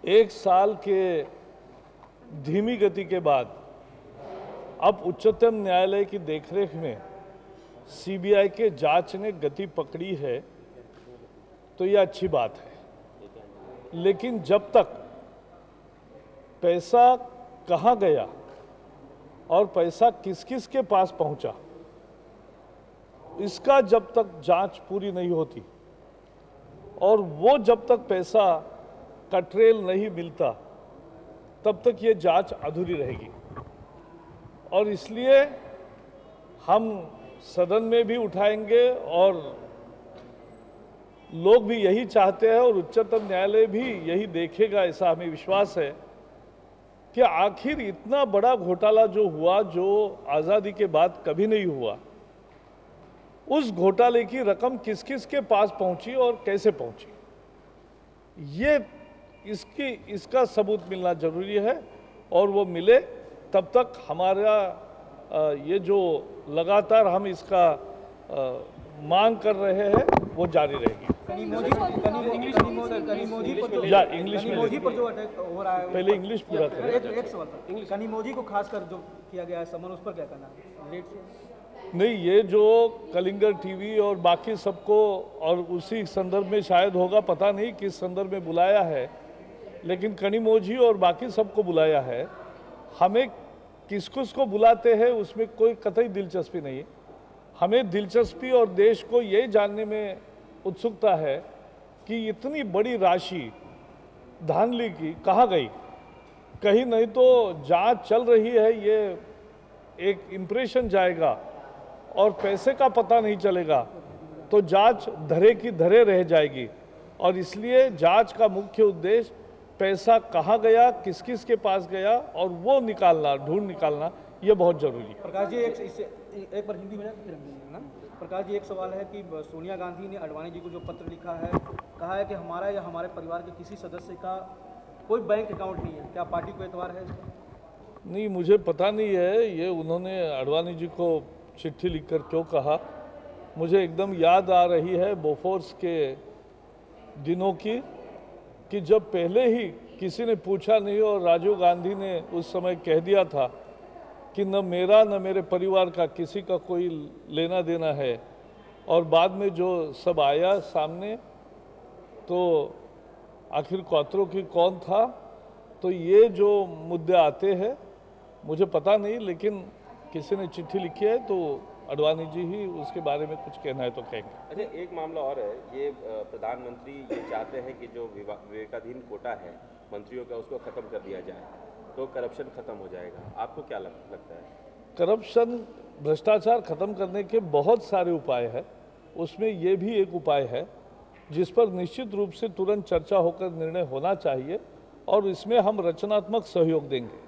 एक साल के धीमी गति के बाद अब उच्चतम न्यायालय की देखरेख में सीबीआई के जांच ने गति पकड़ी है, तो यह अच्छी बात है। लेकिन जब तक पैसा कहाँ गया और पैसा किस किस के पास पहुंचा, इसका जब तक जांच पूरी नहीं होती और वो जब तक पैसा का ट्रेल नहीं मिलता, तब तक ये जांच अधूरी रहेगी। और इसलिए हम सदन में भी उठाएंगे और लोग भी यही चाहते हैं और उच्चतम न्यायालय भी यही देखेगा, ऐसा हमें विश्वास है कि आखिर इतना बड़ा घोटाला जो हुआ, जो आज़ादी के बाद कभी नहीं हुआ, उस घोटाले की रकम किस किस के पास पहुंची और कैसे पहुंची, ये इसका सबूत मिलना जरूरी है। और वो मिले तब तक हमारा ये जो लगातार हम इसका मांग कर रहे हैं वो जारी रहेगी। इंग्लिश में पर जो अटैक हो रहा है, पहले इंग्लिश पूरा करें। एक सवाल था, कनिमोझी को खासकर जो किया गया है समन, उस पर क्या करना है? नहीं, ये जो कलिंगर टीवी और बाकी सबको और उसी संदर्भ में शायद होगा, पता नहीं किस संदर्भ में बुलाया है, लेकिन कनिमोझी और बाकी सबको बुलाया है। हमें किस किस को बुलाते हैं उसमें कोई कतई दिलचस्पी नहीं है। हमें दिलचस्पी और देश को ये जानने में उत्सुकता है कि इतनी बड़ी राशि धांधली की कहाँ गई। कहीं नहीं तो जांच चल रही है, ये एक इम्प्रेशन जाएगा और पैसे का पता नहीं चलेगा, तो जांच धरे की धरे रह जाएगी। और इसलिए जांच का मुख्य उद्देश्य पैसा कहाँ गया, किस किस के पास गया और वो निकालना, ढूंढ निकालना, ये बहुत जरूरी है। प्रकाश जी, एक बार हिंदी में ना, प्रकाश जी, एक सवाल है कि सोनिया गांधी ने आडवाणी जी को जो पत्र लिखा है, कहा है कि हमारा या हमारे परिवार के किसी सदस्य का कोई बैंक अकाउंट नहीं है, क्या पार्टी को एतबार है इसका? नहीं, मुझे पता नहीं है ये उन्होंने आडवाणी जी को चिट्ठी लिखकर क्यों कहा। मुझे एकदम याद आ रही है बोफोर्स के दिनों की, कि जब पहले ही किसी ने पूछा नहीं और राजीव गांधी ने उस समय कह दिया था कि न मेरा न मेरे परिवार का किसी का कोई लेना देना है, और बाद में जो सब आया सामने तो आखिर कौतरों की कौन था। तो ये जो मुद्दे आते हैं मुझे पता नहीं, लेकिन किसी ने चिट्ठी लिखी है तो आडवाणी जी ही उसके बारे में कुछ कहना है तो कहेंगे। अच्छा, एक मामला और है, ये प्रधानमंत्री ये चाहते हैं कि जो विवेकाधीन कोटा है मंत्रियों का, उसको खत्म कर दिया जाए तो करप्शन खत्म हो जाएगा। आपको क्या लगता है? करप्शन, भ्रष्टाचार खत्म करने के बहुत सारे उपाय हैं, उसमें ये भी एक उपाय है जिस पर निश्चित रूप से तुरंत चर्चा होकर निर्णय होना चाहिए और इसमें हम रचनात्मक सहयोग देंगे।